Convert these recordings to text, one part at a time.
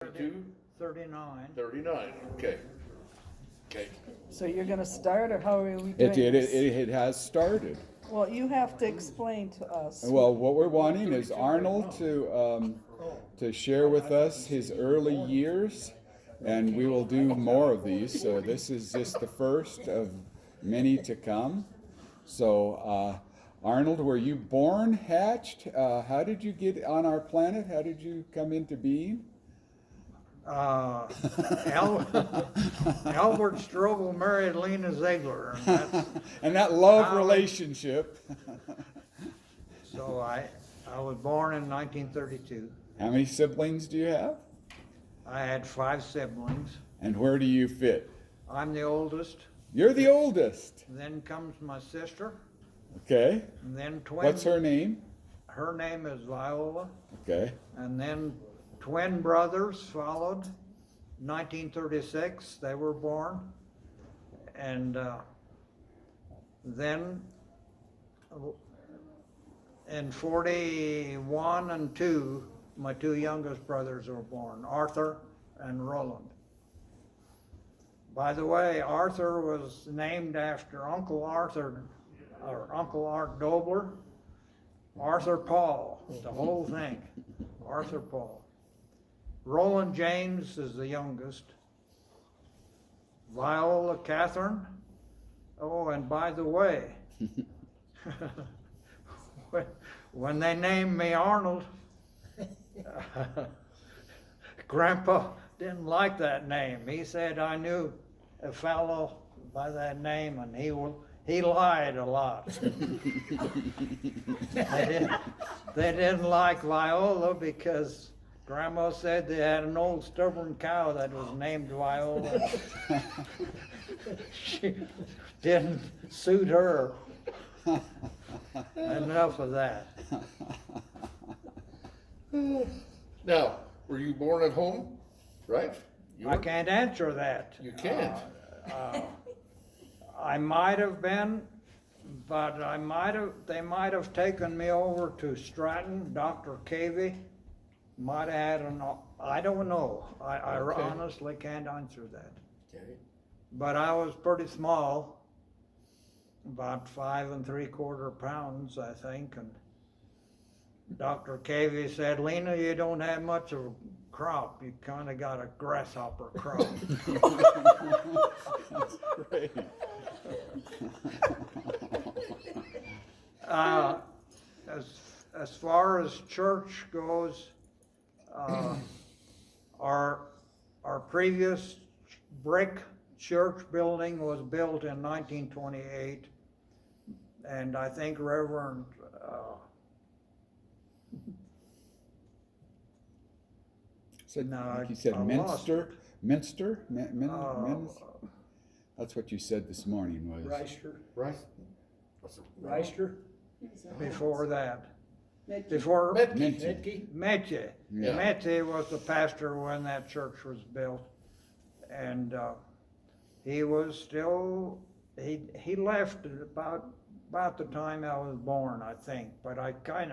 32? 39. 39, okay. Okay. So you're gonna start, or how are we doing It this? has started. Well, you have to explain to us. Well, what we're wanting is Arnold to share with us his early years, and we will do more of these. So this is just the first of many to come. So, Arnold, were you born hatched? How did you get on our planet? How did you come into being? Albert Strobel married Lena Ziegler, and that's, And that love How- relationship. so I was born in 1932. How many siblings do you have? I had 5 siblings. And where do you fit? I'm the oldest. You're the oldest. Then comes my sister, Okay. and then twin. What's her name? Her name is Viola, Okay. and then twin brothers followed. 1936, they were born, and then in 41 and 2, my 2 youngest brothers were born, Arthur and Roland. By the way, Arthur was named after Uncle Arthur, or Uncle Art Dobler, Arthur Paul, the whole thing, Arthur Paul. Roland James is the youngest. Viola Catherine. Oh, and by the way, when they named me Arnold, Grandpa didn't like that name. He said I knew a fellow by that name, and he lied a lot. They didn't like Viola because Grandma said they had an old stubborn cow that was named Viola. She didn't suit her. Enough of that. Now, were you born at home? Right? You I were? can't answer that. You can't. I might have been, but they might have taken me over to Stratton, Dr. Cavey. Might have had I don't know. I Okay. honestly can't answer that. Okay. But I was pretty small, about 5 3/4 pounds, I think, and Dr. Cavey said, Lena, you don't have much of a crop. You kind of got a grasshopper crop. That's great. As far as church goes, our previous brick church building was built in 1928, and I think Reverend Said, No, like you said I lost Minster? Minster? uh, That's what you said this morning was. Reister, Right? What's it? Reister, before that. Before Metke. Minty. Metke, Metche. Yeah. Metche was the pastor when that church was built. And he was still, he left at about the time I was born, I think. But I kind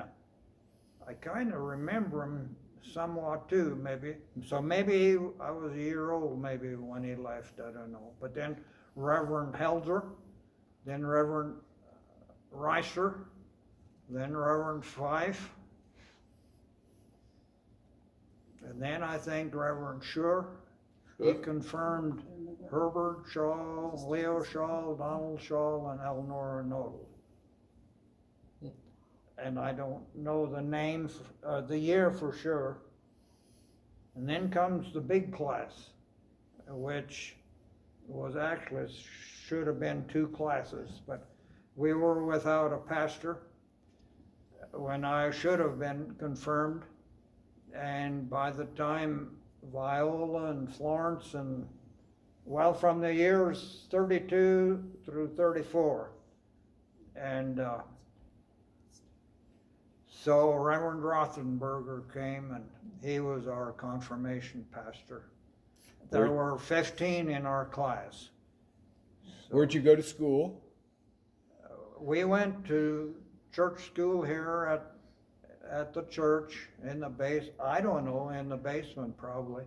of remember him somewhat too, maybe. So maybe I was a year old maybe when he left, I don't know. But then Reverend Helzer, then Reverend Reiser, then Reverend Fife, and then I think Reverend Schur. He Good. confirmed Herbert Shaw, Leo Shaw, Donald Shaw, and Eleanor Nodal. And I don't know the names, the year for sure. And then comes the big class, which was actually, should have been 2 classes, but we were without a pastor when I should have been confirmed. And by the time Viola and Florence and, well, from the years 32 through 34. And so Reverend Rothenberger came, and he was our confirmation pastor. There were 15 in our class. Where'd you go to school? We went to church school here at the church in the base, I don't know, in the basement probably.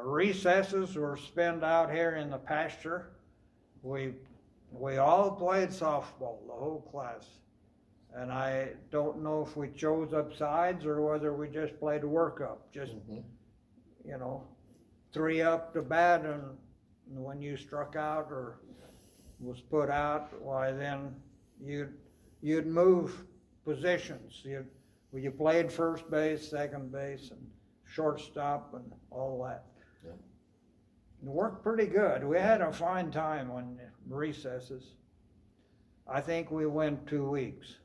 Recesses were spent out here in the pasture. We all played softball, the whole class. And I don't know if we chose up sides or whether we just played workup, just, you know, 3 up to bat, and when you struck out or was put out, why then you'd move positions. You played first base, second base, and shortstop and all that. Yeah. It worked pretty good. We had a fine time on recesses. I think we went 2 weeks.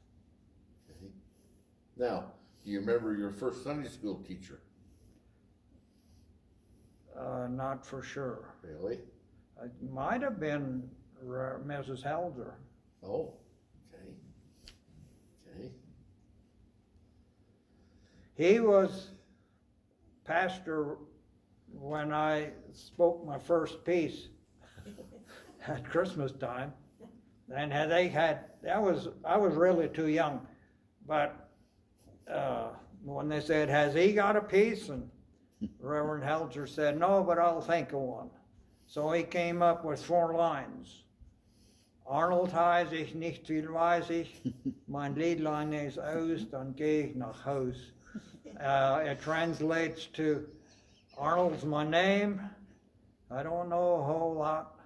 Okay. Now, do you remember your first Sunday school teacher? Not for sure. Really? It might have been Mrs. Helder. Oh, okay. Okay. He was pastor when I spoke my first piece at Christmas time. And I was really too young, but when they said, has he got a piece? And Reverend Helzer said, no, but I'll think of one. So he came up with 4 lines. Arnold heiß ich, nicht viel weiß ich, mein Liedlein ist aus, dann geh ich nach Haus. It translates to, Arnold's my name, I don't know a whole lot,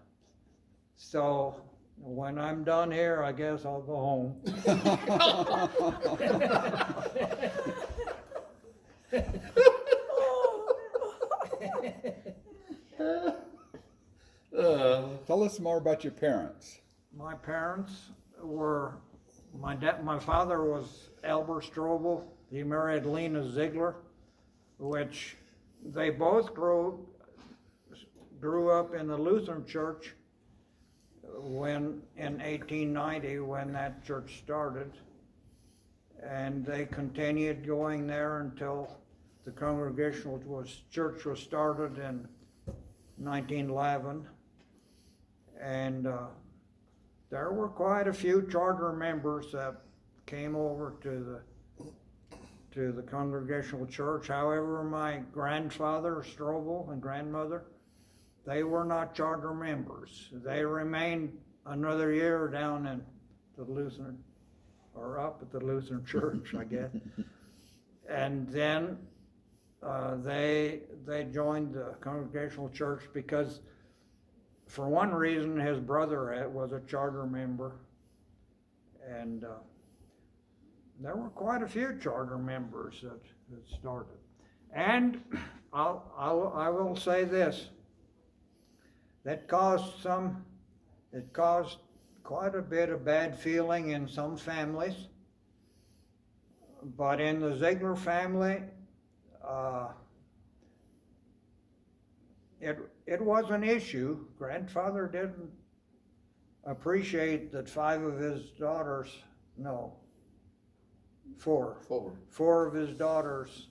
so when I'm done here, I guess I'll go home. Tell us more about your parents. My parents were, my father was Albert Strobel. He married Lena Ziegler, which they both grew up in the Lutheran church when, in 1890, when that church started. And they continued going there until the Congregational church was started in 1911. And there were quite a few charter members that came over to the Congregational church. However, my grandfather, Strobel, and grandmother, they were not charter members. They remained another year down in the Lutheran, or up at the Lutheran church, I guess. And then they joined the Congregational church because, for one reason, his brother was a charter member, and there were quite a few charter members that started. And I will say this, it caused quite a bit of bad feeling in some families, but in the Ziegler family, it was an issue. Grandfather didn't appreciate that 5 of his daughters, no, 4. 4 of his daughters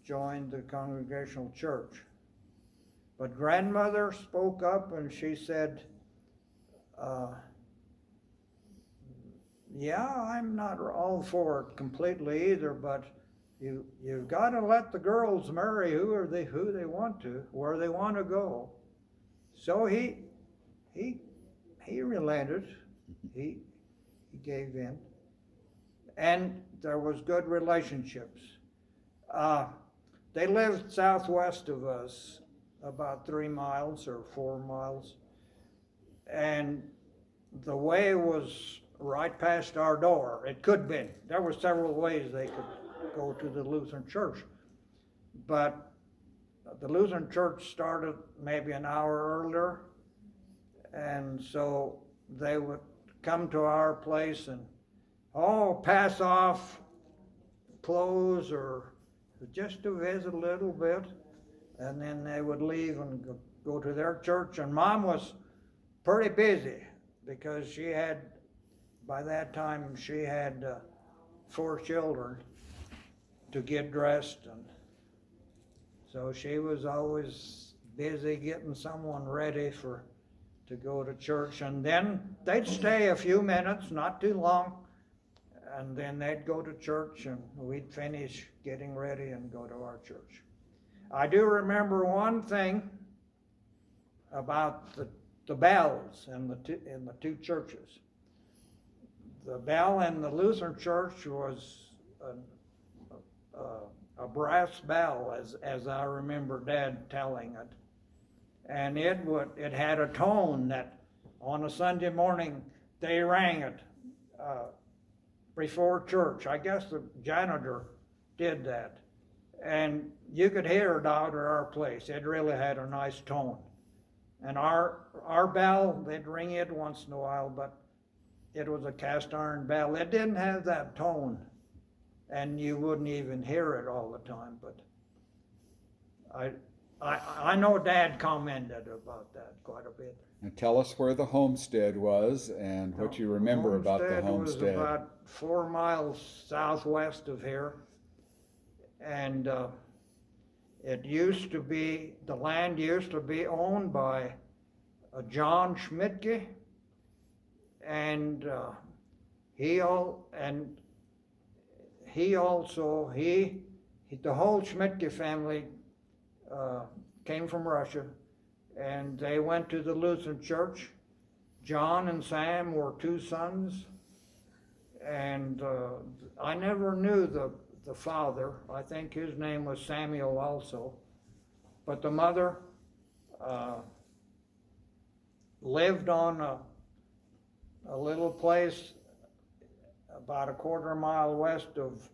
joined the Congregational church. But grandmother spoke up and she said, yeah, I'm not all for it completely either, but you've got to let the girls marry who they want to, where they want to go. So he relented. He gave in, and there was good relationships. They lived southwest of us, about 3 miles or 4 miles, and the way was right past our door. It could be. There were several ways they could go to the Lutheran church, but the Lutheran church started maybe an hour earlier, and so they would come to our place and pass off clothes or just to visit a little bit, and then they would leave and go to their church. And Mom was pretty busy because she had, by that time, she had 4 children to get dressed, and so she was always busy getting someone ready to go to church. And then they'd stay a few minutes, not too long, and then they'd go to church and we'd finish getting ready and go to our church. I do remember one thing about the bells in the two churches. The bell in the Lutheran church was a brass bell, as I remember Dad telling it, and it had a tone that on a Sunday morning they rang it before church. I guess the janitor did that, and you could hear it out at our place. It really had a nice tone. And our bell, they'd ring it once in a while, but it was a cast iron bell. It didn't have that tone, and you wouldn't even hear it all the time. But I know Dad commented about that quite a bit. And tell us where the homestead was and what you remember about the homestead. Was about 4 miles southwest of here, and the land used to be owned by John Schmidtke, and the whole Schmidtke family came from Russia, and they went to the Lutheran church. John and Sam were 2 sons, and I never knew the father. I think his name was Samuel also, but the mother lived on a little place about a quarter mile west of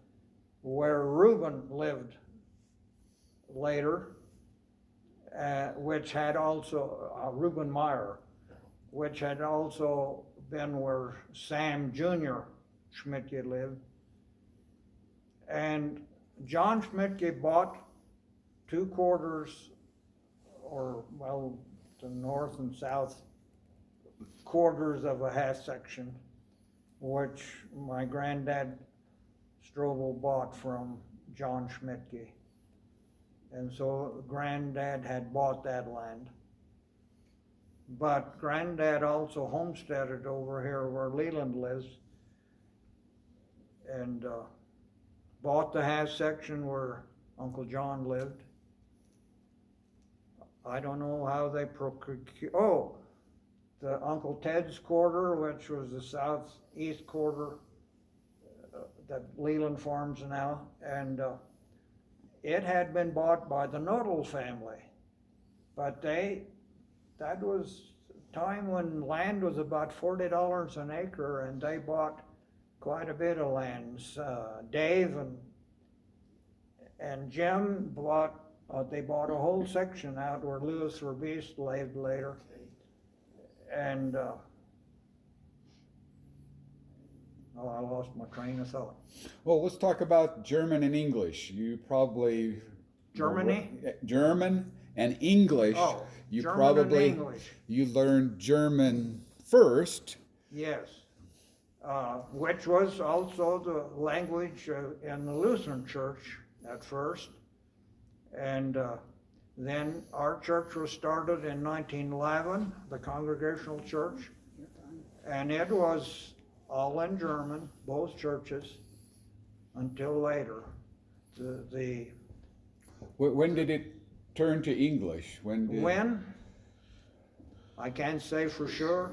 where Reuben lived later, which had also, Reuben Meyer, which had also been where Sam Jr. Schmidtke lived. And John Schmidtke bought 2 quarters, or well, the north and south quarters of a half section, which my granddad Strobel bought from John Schmidtke. And so granddad had bought that land. But granddad also homesteaded over here where Leland lives, and bought the half section where Uncle John lived. I don't know how they the Uncle Ted's quarter, which was the southeast quarter that Leland farms now, and it had been bought by the Nodal family, but that was a time when land was about $40 an acre, and they bought quite a bit of lands. Dave and Jim they bought a whole section out where Louis Verbiest lived later. And I lost my train of thought. Well, let's talk about German and English. You probably Germany? German and English. Oh, you German probably and English. You learned German first. Yes, which was also the language in the Lutheran church at first, and then our church was started in 1911, the Congregational Church, and it was all in German, both churches, until later. When did it turn to English? When? I can't say for sure,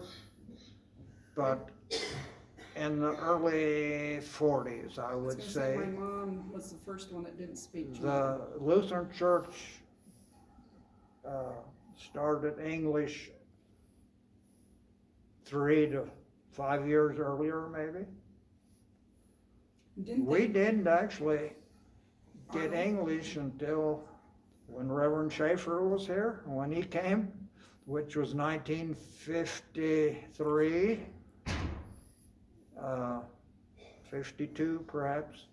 but in the early 40s, I would say. My mom was the first one that didn't speak German. The Lutheran Church started English 3 to 5 years earlier, maybe. We didn't actually get English until when Reverend Schaefer was here, when he came, which was 1953, 52 perhaps.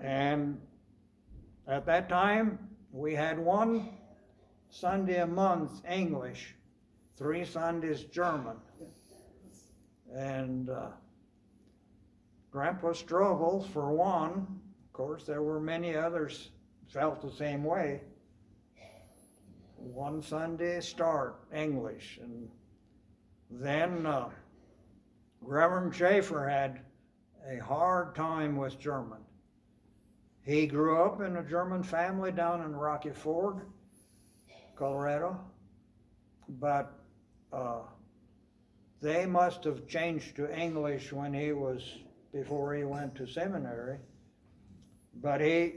And at that time, we had 1 Sunday a month English, 3 Sundays German. And Grandpa Strobel, for one, of course there were many others felt the same way. 1 Sunday start English, and then Reverend Schaefer had a hard time with German. He grew up in a German family down in Rocky Ford, Colorado, but they must have changed to English before he went to seminary. But he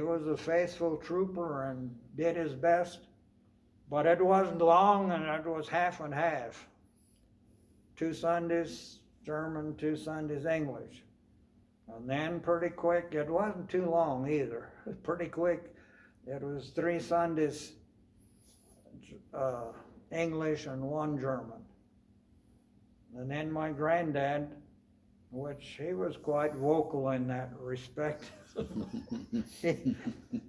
was a faithful trooper and did his best. But it wasn't long, and it was half and half. 2 Sundays German, 2 Sundays English. And then pretty quick, it wasn't too long either. Pretty quick, it was 3 Sundays English and 1 German. And then my granddad, which he was quite vocal in that respect,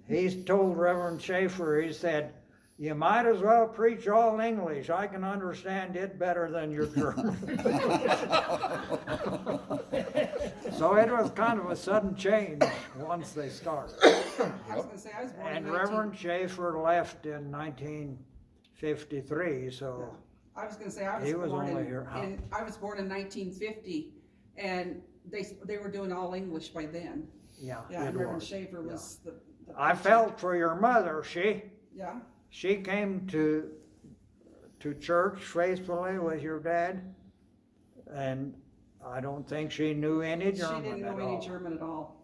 he told Reverend Schaefer, he said, "You might as well preach all English. I can understand it better than your German." So it was kind of a sudden change once they started. I was gonna say, I was born in And 19 Reverend Schaefer left in 1953, so I was gonna say, I he was was born only here, huh? I was born in 1950, and they were doing all English by then. yeah, Yeah, it and Reverend was. Schaefer was the I preacher. felt for your mother. Yeah, She came to church faithfully with your dad, and I don't think she knew any she German didn't at know any all, German at all.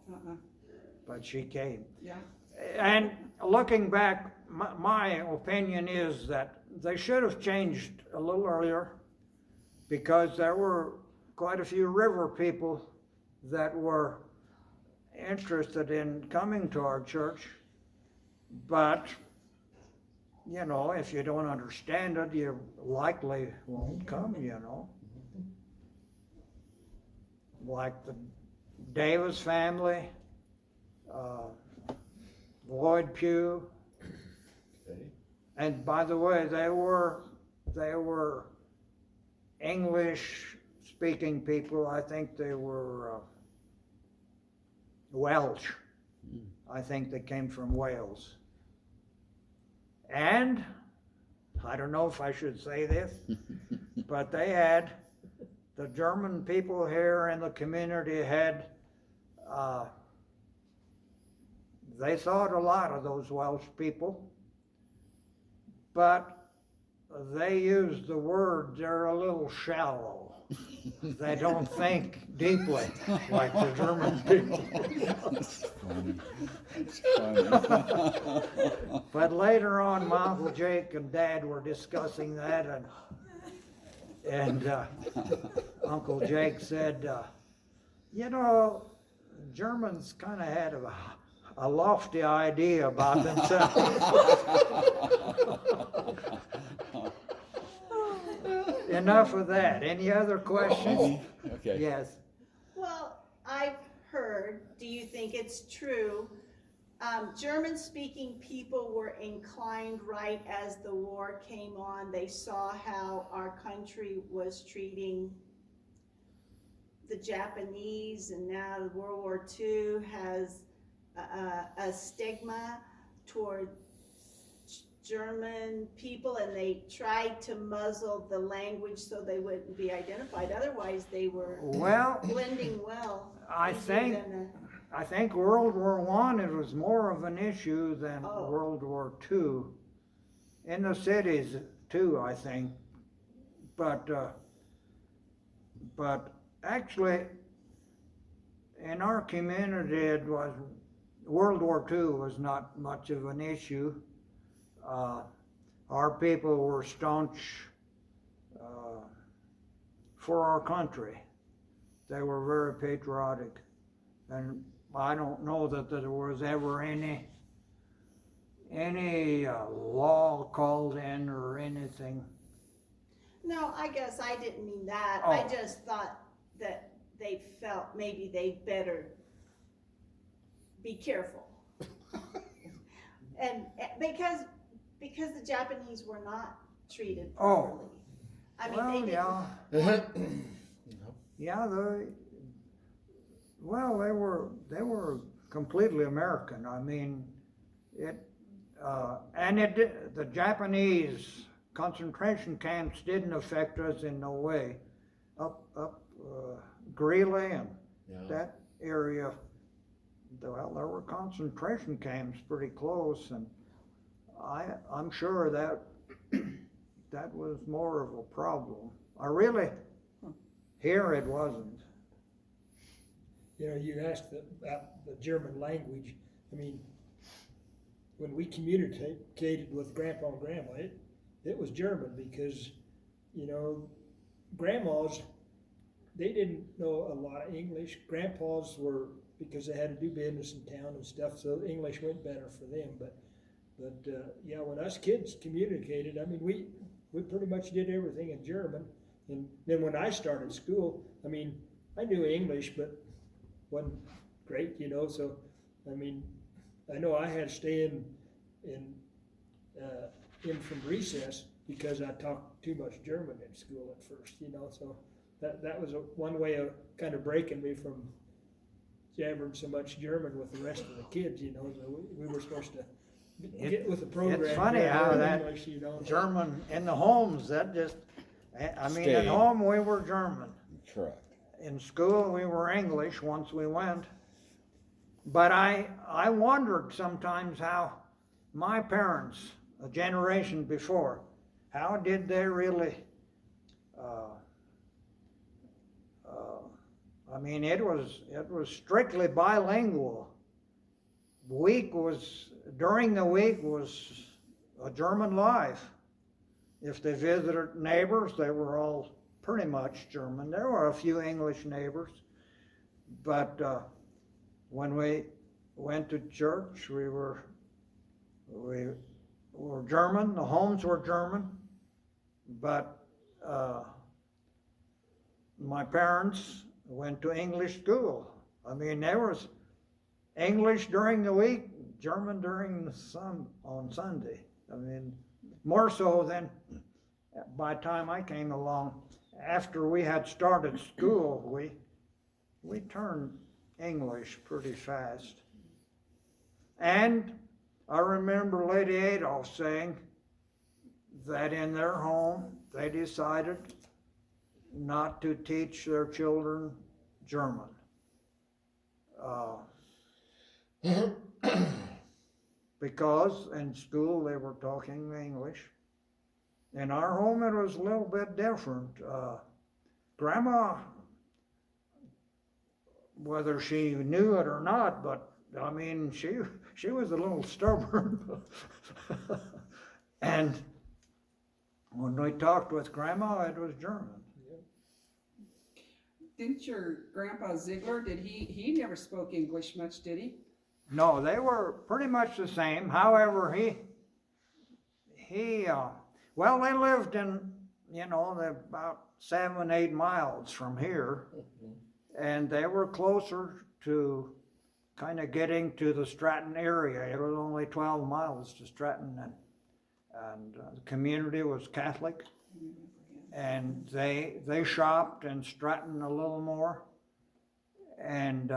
but she came. Yeah, And looking back, my opinion is that they should have changed a little earlier, because there were quite a few river people that were interested in coming to our church, but you know, if you don't understand it, you likely won't come, you know. Like the Davis family, Lloyd Pugh, Okay. and by the way, they were English-speaking people. I think they were Welsh. I think they came from Wales. And, I don't know if I should say this, but the German people here in the community they thought a lot of those Welsh people, but they use the word, they're a little shallow. They don't think deeply like the German people. But later on, my Uncle Jake and Dad were discussing that, and Uncle Jake said, you know, Germans kind of had a lofty idea about themselves. Enough of that. Any other questions? Okay. Yes. Well, I've heard, do you think it's true, German-speaking people were inclined right as the war came on. They saw how our country was treating the Japanese, and now World War II has a stigma toward German people, and they tried to muzzle the language so they wouldn't be identified. Otherwise, they were Well, blending well. I easier think than I think World War I, it was more of an issue than Oh. World War II. In the cities too, I think. But actually, in our community, World War II was not much of an issue. Our people were staunch for our country. They were very patriotic. And I don't know that there was ever any law called in or anything. No, I guess I didn't mean that. Oh. I just thought that they felt maybe they better be careful. And because the Japanese were not treated Oh. properly. I mean, Well, they didn't. yeah, they were completely American. I mean, the Japanese concentration camps didn't affect us in no way. Up Greeley and Yeah. that area, well, there were concentration camps pretty close, and I'm sure that that was more of a problem. Here it wasn't. You know, you asked about the German language. I mean, when we communicated with Grandpa and Grandma, it was German because, you know, grandmas, they didn't know a lot of English. Grandpas were, because they had to do business in town and stuff, so English went better for them. But yeah, when us kids communicated, I mean, we pretty much did everything in German. And then when I started school, I mean, I knew English, but wasn't great, you know. So, I mean, I know I had to stay in from recess because I talked too much German in school at first, you know. So that was one way of kind of breaking me from jabbering so much German with the rest of the kids, you know. So we were supposed to get with the program. It's funny how that English, you know. German in the homes, that just, I mean, Stayed. at home we were German. Correct. In school we were English once we went. But I wondered sometimes how my parents, a generation before, how did they really, I mean, it was strictly bilingual. During the week was a German life. If they visited neighbors, they were all pretty much German. There were a few English neighbors, but when we went to church, we were German. The homes were German, but my parents went to English school. I mean, there was English during the week, German on Sunday. I mean, more so than by the time I came along. After we had started school, we turned English pretty fast. And I remember Lady Adolph saying that in their home, they decided not to teach their children German. Because in school they were talking English. In our home it was a little bit different. Grandma, whether she knew it or not, but I mean, she was a little stubborn. And when we talked with Grandma, it was German. Didn't your grandpa Ziegler, he never spoke English much, did he? No, they were pretty much the same. However, well, they lived in, you know, they're about 7-8 miles from here, and they were closer to kind of getting to the Stratton area. It was only 12 miles to Stratton, and the community was Catholic, and they shopped in Stratton a little more, and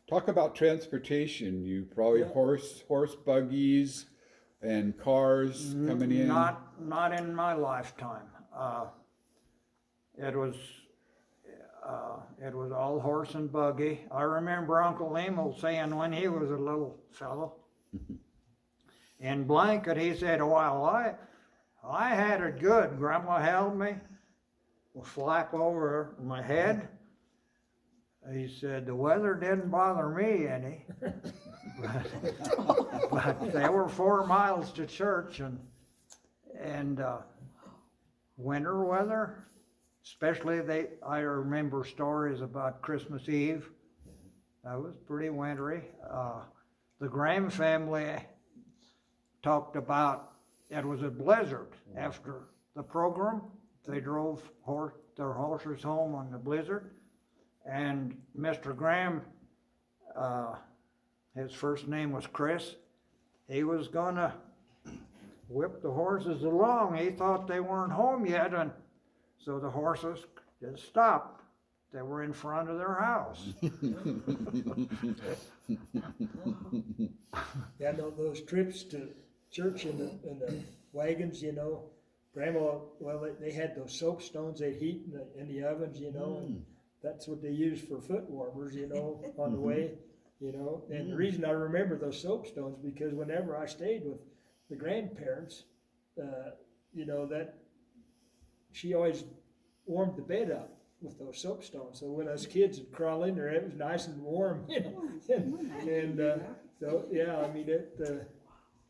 Talk about transportation. You probably horse buggies and cars coming in. Not in my lifetime. It was all horse and buggy. I remember Uncle Emil saying when he was a little fellow, in Blanket, he said, "Well, I had it good. Grandma held me, a flap over my head." He said, "The weather didn't bother me any." But they were 4 miles to church, and winter weather, especially I remember stories about Christmas Eve. That was pretty wintry. The Graham family talked about it was a blizzard after the program. They drove their horses home on the blizzard. And Mr. Graham, his first name was Chris, he was gonna whip the horses along. He thought they weren't home yet, and so the horses just stopped. They were in front of their house. Yeah, no, those trips to church in the wagons, you know, Grandma, well, they had those soapstones they'd heat in the ovens, you know, and that's what they use for foot warmers, you know, on the way, you know. And the reason I remember those soapstones, because whenever I stayed with the grandparents, you know, that she always warmed the bed up with those soapstones. So when us kids would crawl in there, it was nice and warm, you know. And so, yeah, I mean,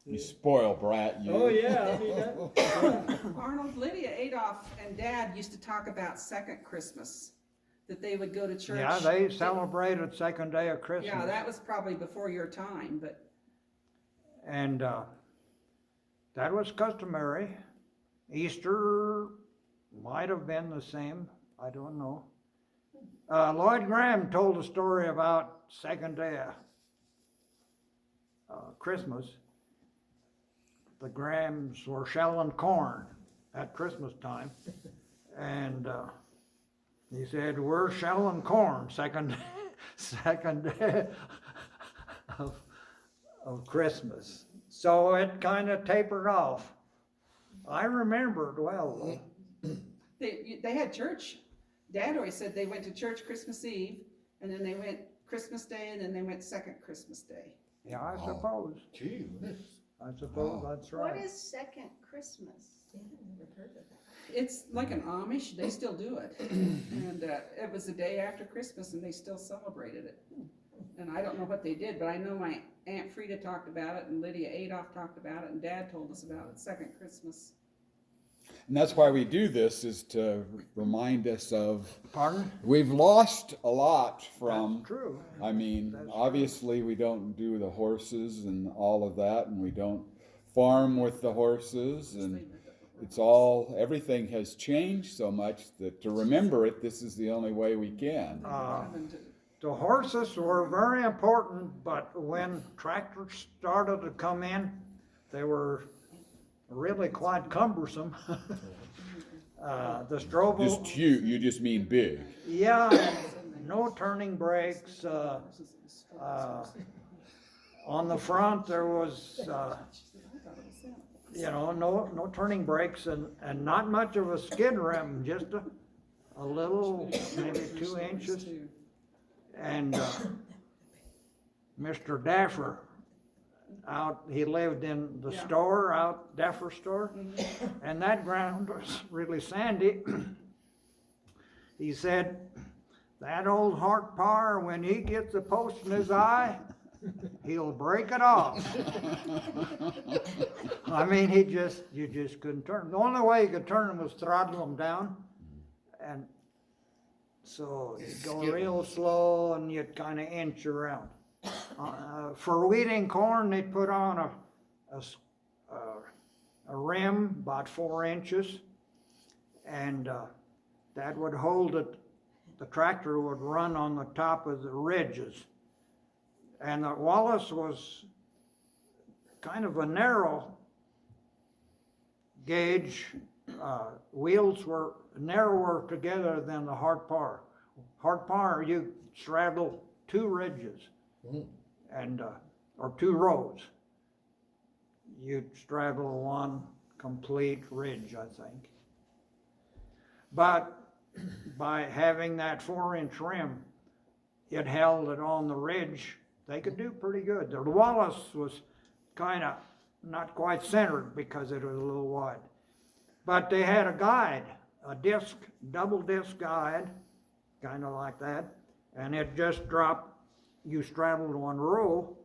You spoil brat, you. oh, yeah, I mean, that, Arnold, Lydia Adolph and Dad used to talk about second Christmas, that they would go to church. Yeah, they celebrated second day of Christmas. Yeah, that was probably before your time, but And that was customary. Easter might have been the same, I don't know. Lloyd Graham told a story about second day of Christmas. The Grahams were shelling corn at Christmas time, and he said, "We're shelling corn second day of Christmas." So it kind of tapered off. I remember it well. they had church. Dad always said they went to church Christmas Eve, and then they went Christmas Day, and then they went second Christmas Day. Yeah, I suppose. Gee whiz. I suppose that's What right. is second Christmas? It's like an Amish, they still do it. And it was the day after Christmas and they still celebrated it. And I don't know what they did, but I know my Aunt Frida talked about it and Lydia Adolph talked about it and Dad told us about it, second Christmas. And that's why we do this, is to remind us of, Pardon? we've lost a lot from, That's true. I mean, That's true. obviously we don't do the horses and all of that, and we don't farm with the horses, and it's all, everything has changed so much that to remember it, this is the only way we can. The horses were very important, but when tractors started to come in, they were really quite cumbersome. The Strobel, Just huge, you just mean big. yeah, no turning brakes. On the front, there was, no turning brakes and not much of a skid rim, just a little, maybe 2 inches. And Mr. Daffer, he lived in the store, Daffer store, and that ground was really sandy. He said, that old Hart Par, when he gets a post in his eye, he'll break it off. I mean, you just couldn't turn. The only way you could turn them was throttle them down, and so you'd go real slow and you'd kind of inch around. For weeding corn, they'd put on a rim about 4 inches, and that would hold it. The tractor would run on the top of the ridges. And the Wallace was kind of a narrow gauge. Wheels were narrower together than the Hart Par. Hart Par, you straddle 2 ridges, and or 2 rows. You'd straddle 1 complete ridge, I think. But by having that 4-inch rim, it held it on the ridge. They could do pretty good. The Wallace was kind of not quite centered because it was a little wide. But they had a guide, a disc, double disc guide, kind of like that, and it just dropped, you straddled 1 row,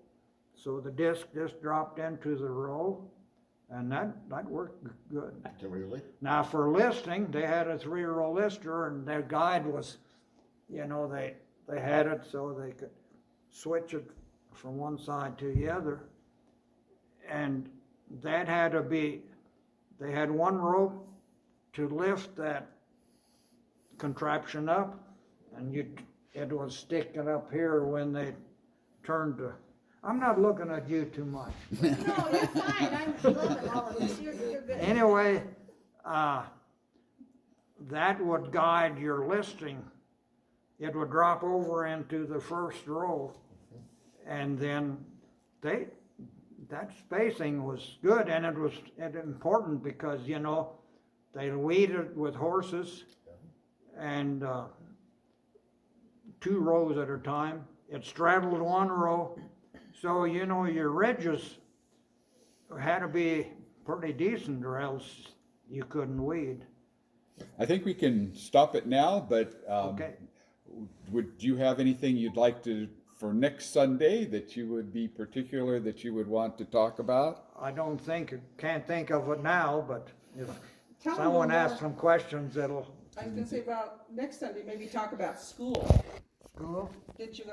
so the disc just dropped into the row, and that worked good. Really? Now for listing, they had a 3-row lister, and their guide was, they had it so they could switch it from one side to the other. And that had to be, they had 1 rope to lift that contraption up, and it was sticking up here when they turned to, I'm not looking at you too much. No, you're fine, I'm loving all of this, you're good. Anyway, that would guide your listing. It would drop over into the first row, and then that spacing was good, and it was important because, they weeded with horses, and 2 rows at a time. It straddled 1 row, so you know your ridges had to be pretty decent or else you couldn't weed. I think we can stop it now, but Okay. would you have anything you'd like to, for next Sunday, that you would be particular, that you would want to talk about? I can't think of it now, but if Tell 'em someone more. asks some questions, it'll. I was gonna say about next Sunday, maybe talk about school. School? Didn't you